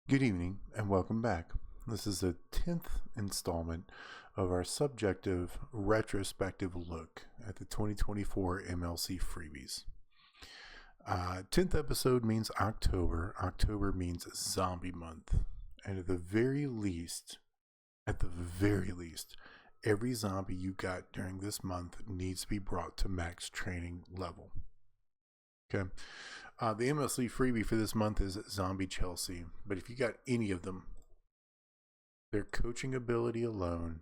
Good evening and welcome back. This is the 10th installment of our subjective retrospective look at the 2024 MLC Freebies. 10th episode means October. October means zombie month. And at the very least, every zombie you got during this month needs to be brought to max training level. Okay. The MLC freebie for this month is Zombie Chelsea. But if you got any of them, their coaching ability alone,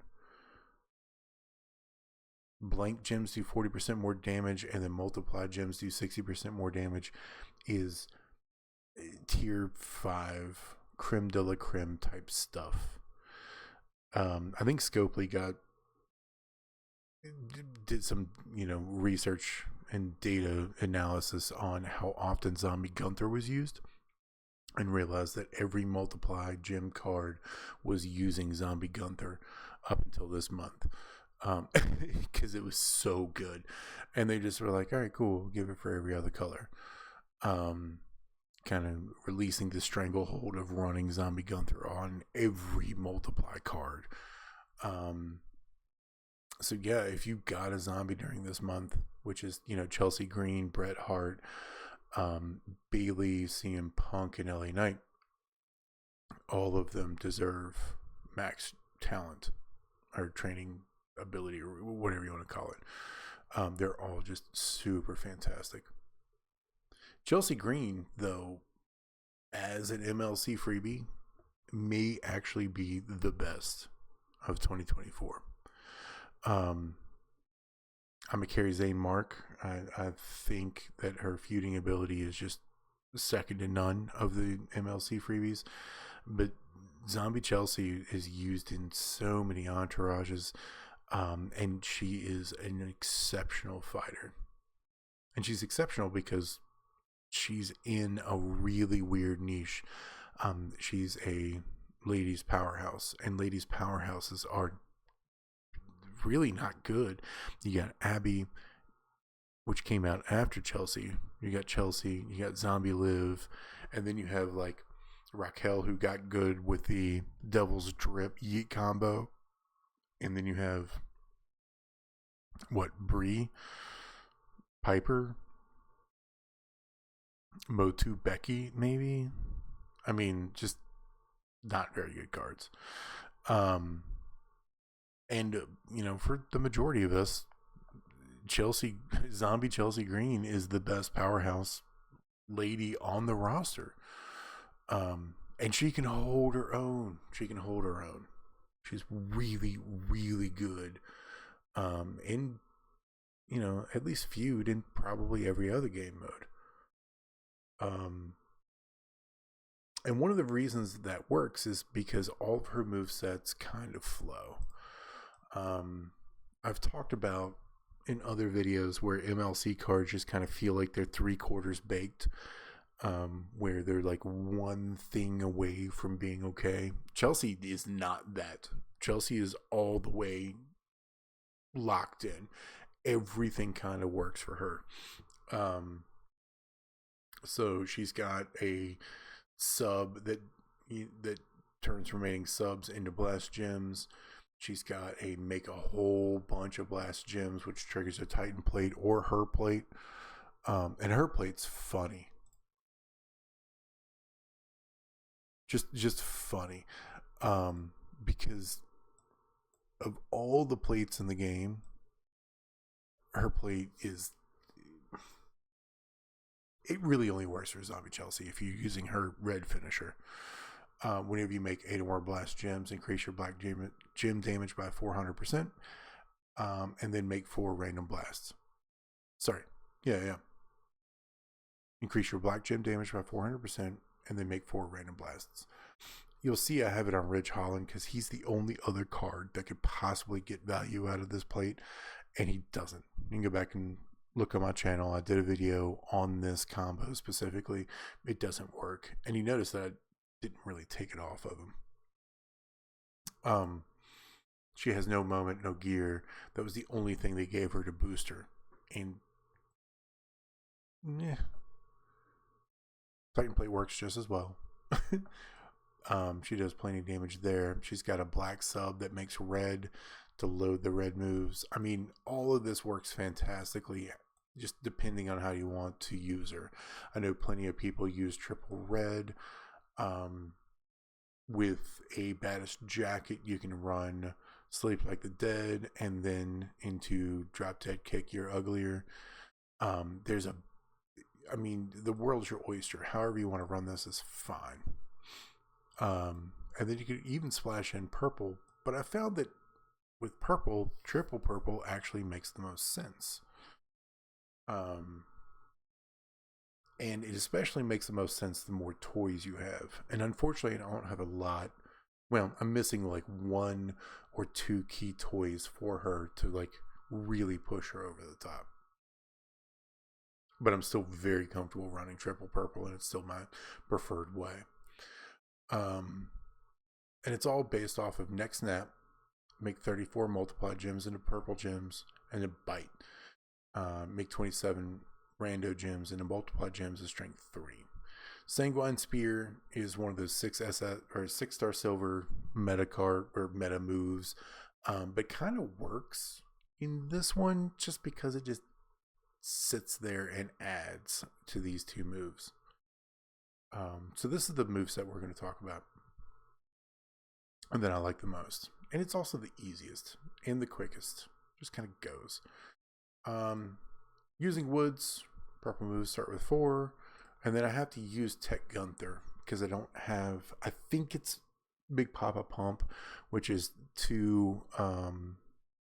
blank gems do 40% more damage, and then multiplied gems do 60% more damage, is tier 5 creme de la creme type stuff. I think Scopely did some research and data analysis on how often Zombie Gunther was used, and realized that every multiplied gem card was using Zombie Gunther up until this month, because it was so good. And they just were like, all right, cool, we'll give it for every other color. Kind of releasing the stranglehold of running Zombie Gunther on every multiply card. So yeah, if you got a zombie during this month, which is, Chelsea Green, Bret Hart, Bailey, CM Punk, and LA Knight, all of them deserve max talent or training ability or whatever you want to call it. They're all just super fantastic. Chelsea Green, though, as an MLC freebie, may actually be the best of 2024. I'm a Carrie Zane mark. I think that her feuding ability is just second to none of the MLC freebies. But Zombie Chelsea is used in so many entourages, and she is an exceptional fighter. And she's exceptional because she's in a really weird niche. She's a ladies powerhouse, and ladies powerhouses are really not good. You got Abby, which came out after Chelsea. You got Chelsea, you got Zombie Liv, and then you have like Raquel, who got good with the Devil's Drip Yeet combo, and then you have Bree, Piper, Motu Becky, maybe. I mean, just not very good cards. And for the majority of us, Zombie Chelsea Green is the best powerhouse lady on the roster. And she can hold her own. She's really, really good. And at least feud in probably every other game mode. And one of the reasons that works is because all of her movesets kind of flow. I've talked about in other videos where MLC cards just kind of feel like they're 3/4 baked, where they're like one thing away from being okay. Chelsea is not that. Chelsea is all the way locked in. Everything kind of works for her. So she's got a sub that turns remaining subs into blast gems. She's got a make a whole bunch of blast gems, which triggers a Titan plate or her plate. And her plate's funny. Just funny. Because of all the plates in the game, her plate is... It really only works for Zombie Chelsea if you're using her red finisher. Whenever you make 8 or more blast gems, increase your black gem damage by 400%, and then make 4 random blasts. Sorry. Yeah. Increase your black gem damage by 400%, and then make 4 random blasts. You'll see I have it on Ridge Holland because he's the only other card that could possibly get value out of this plate, and he doesn't. You can go back and look on my channel. I did a video on this combo specifically. It doesn't work. And you notice that I didn't really take it off of him. She has no moment, no gear. That was the only thing they gave her to boost her. And Titan plate works just as well. She does plenty of damage there. She's got a black sub that makes red to load the red moves. I mean, all of this works fantastically, just depending on how you want to use her. I know plenty of people use triple red. With a baddest jacket, you can run Sleep Like the Dead and then into Drop Dead Kick You're Uglier. The world's your oyster. However you want to run this is fine. And then you could even splash in purple, but I found that with purple, triple purple actually makes the most sense. And it especially makes the most sense the more toys you have. And unfortunately, I don't have a lot. Well, I'm missing like 1 or 2 key toys for her to like really push her over the top. But I'm still very comfortable running triple purple, and it's still my preferred way. And it's all based off of neck snap, make 34 multiply gems into purple gems, and a bite. Make 27 rando gems into multiply gems of strength 3. Sanguine Spear is one of those 6-star silver meta card or meta moves, but kind of works in this one just because it just sits there and adds to these 2 moves. So this is the moveset we're going to talk about, and that I like the most, and it's also the easiest and the quickest. Just kind of goes. Using woods, purple moves start with 4, and then I have to use Tech Gunther because I don't have, I think it's Big Papa Pump, which is 2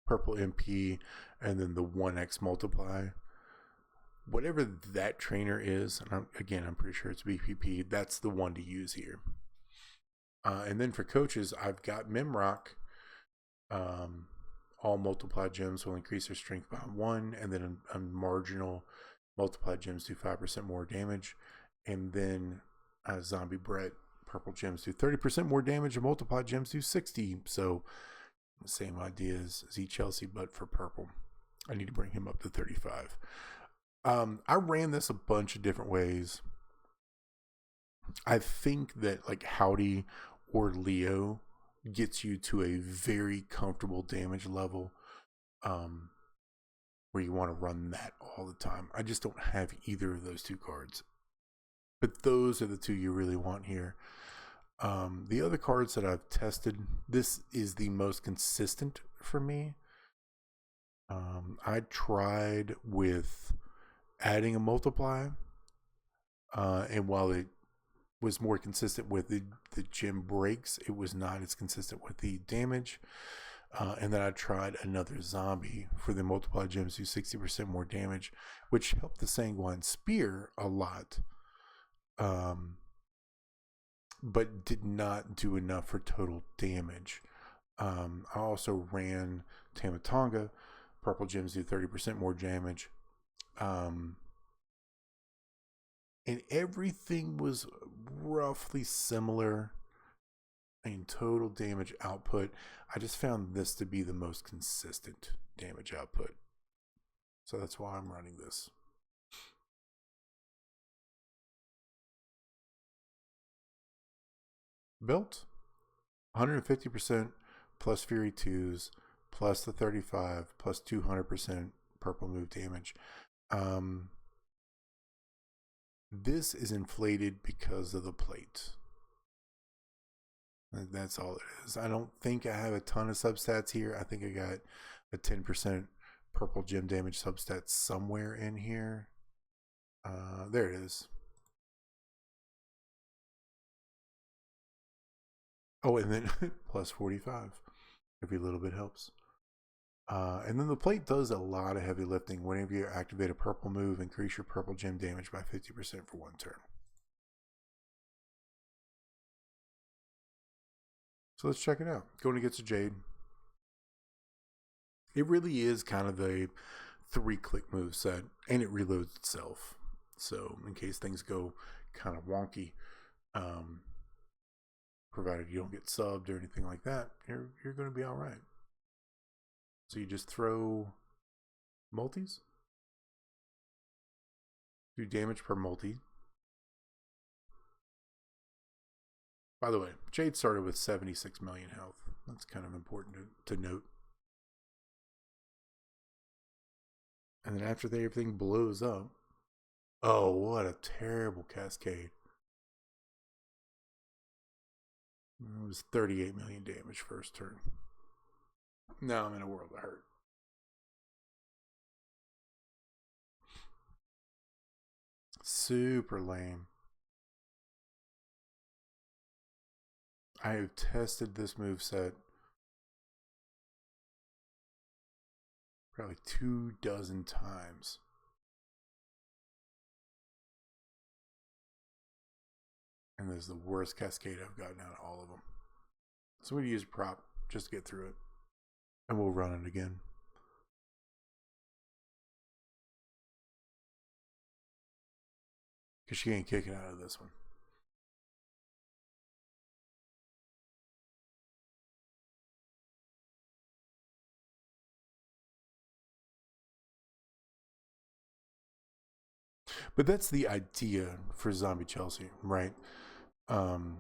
purple MP and then the 1x multiply. Whatever that trainer is, and I'm pretty sure it's BPP, that's the one to use here. And then for coaches, I've got Mimrock. All multiply gems will increase their strength by 1, and then a marginal multiply gems do 5% more damage. And then Zombie Brett, purple gems do 30% more damage, and multiply gems do 60. So same idea as Z Chelsea, but for purple. I need to bring him up to 35. I ran this a bunch of different ways. I think that like Howdy or Leo gets you to a very comfortable damage level where you want to run that all the time. I just don't have either of those 2 cards, but those are the 2 you really want here. The other cards that I've tested, this is the most consistent for me. I tried with adding a multiply, and while it was more consistent with the gem breaks, it was not as consistent with the damage. And then I tried another zombie for the multiply gems do 60% more damage, which helped the Sanguine Spear a lot, but did not do enough for total damage. I also ran Tamatonga, purple gems do 30% more damage. And everything was roughly similar in total damage output. I just found this to be the most consistent damage output. So that's why I'm running this. Built 150% plus Fury 2s plus the 35 plus 200% purple move damage. This is inflated because of the plate. That's all it is. I don't think I have a ton of substats here. I think I got a 10% purple gem damage substat somewhere in here. There it is. Oh, and then plus 45. Every little bit helps. And then the plate does a lot of heavy lifting. Whenever you activate a purple move, increase your purple gem damage by 50% for 1 turn. So let's check it out. Going against a Jade. It really is kind of a 3-click move set, and it reloads itself. So in case things go kind of wonky, provided you don't get subbed or anything like that, you're going to be all right. So you just throw multis, do damage per multi, By the way, Jade started with 76 million health. That's kind of important to note. And then after everything blows up. Oh, what a terrible cascade. It was 38 million damage first turn. Now I'm in a world of hurt. Super lame. I have tested this moveset probably 24 times. And this is the worst cascade I've gotten out of all of them. So I'm going to use a prop just to get through it. And we'll run it again. Because she ain't kicking out of this one. But that's the idea for Zombie Chelsea, right? And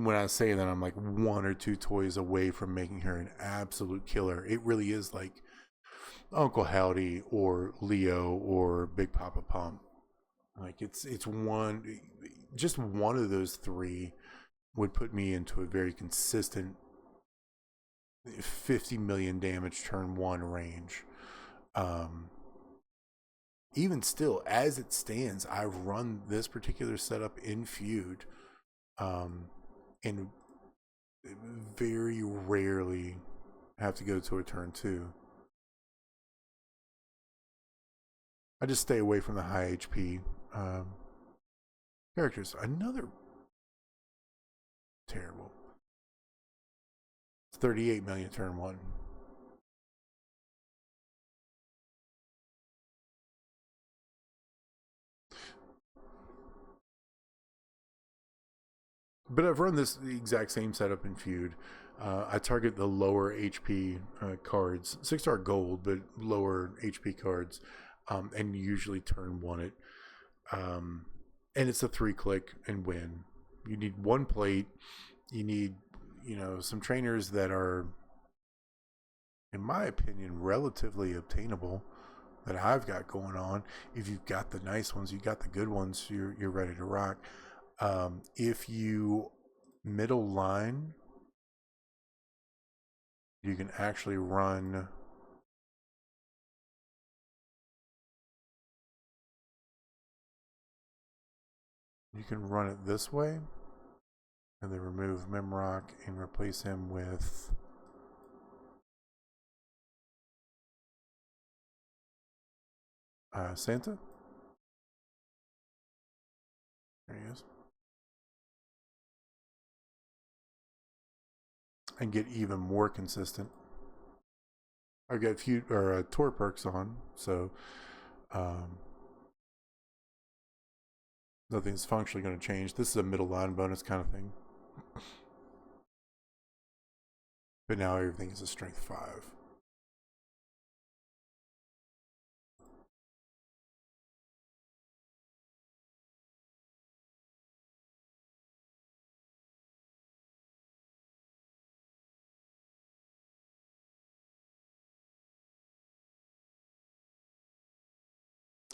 when I say that, I'm like 1 or 2 toys away from making her an absolute killer. It really is like Uncle Howdy or Leo or Big Papa Pump. Like it's just one of those 3 would put me into a very consistent 50 million damage turn 1 range. Even still, as it stands, I've run this particular setup in feud, and very rarely have to go to a turn 2. I just stay away from the high HP characters. Another terrible. It's 38 million turn 1. But I've run this exact same setup in feud. I target the lower HP cards, 6-star gold, but lower HP cards, and usually turn 1 it. And it's a 3-click and win. You need 1 plate. You need, some trainers that are, in my opinion, relatively obtainable that I've got going on. If you've got the nice ones, you've got the good ones, you're ready to rock. If you middle line, you can actually run it this way and then remove Memrock and replace him with Santa. There he is. And get even more consistent. I've got tour perks on, so nothing's functionally going to change. This is a middle line bonus kind of thing. But now everything is a strength 5.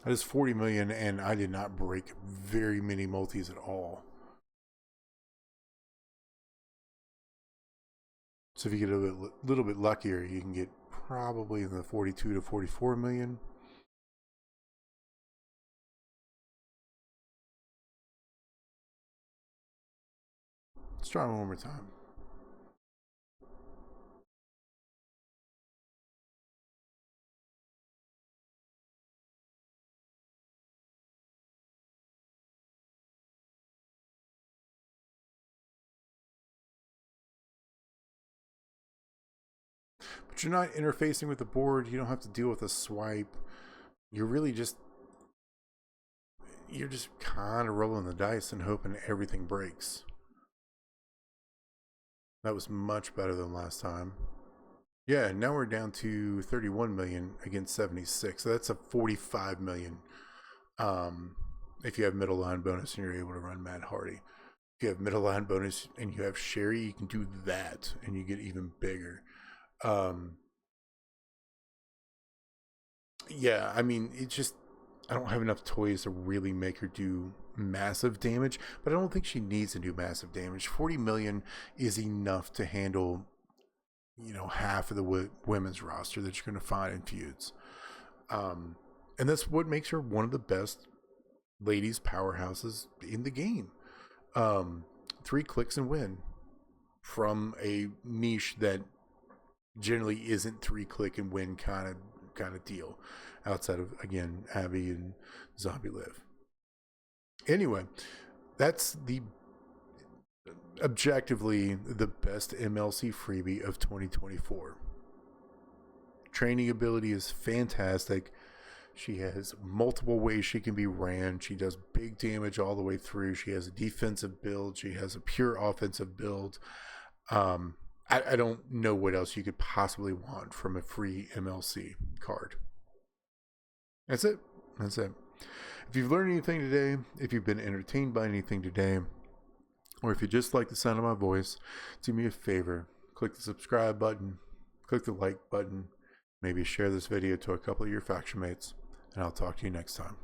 That is 40 million, and I did not break very many multis at all. So if you get a little bit luckier, you can get probably in the 42 to 44 million. Let's try one more time. But you're not interfacing with the board. You don't have to deal with a swipe. You're really just kind of rolling the dice and hoping everything breaks. That was much better than last time. Yeah, now we're down to 31 million against 76. So that's a 45 million If you have middle line bonus and you're able to run Matt Hardy. If you have middle line bonus and you have Sherry, you can do that and you get even bigger. Yeah, I mean, it's just, I don't have enough toys to really make her do massive damage, but I don't think she needs to do massive damage. 40 million is enough to handle, half of the women's roster that you're going to find in feuds. And that's what makes her one of the best ladies powerhouses in the game. 3 clicks and win from a niche that generally isn't 3-click and win kind of deal, outside of, again, Abby and Zombie Liv. Anyway, that's objectively the best MLC freebie of 2024. Training ability is fantastic. She has multiple ways she can be ran. She does big damage all the way through. She has a defensive build. She has a pure offensive build. I don't know what else you could possibly want from a free MLC card. That's it. If you've learned anything today, if you've been entertained by anything today, or if you just like the sound of my voice, do me a favor. Click the subscribe button. Click the like button. Maybe share this video to a couple of your faction mates. And I'll talk to you next time.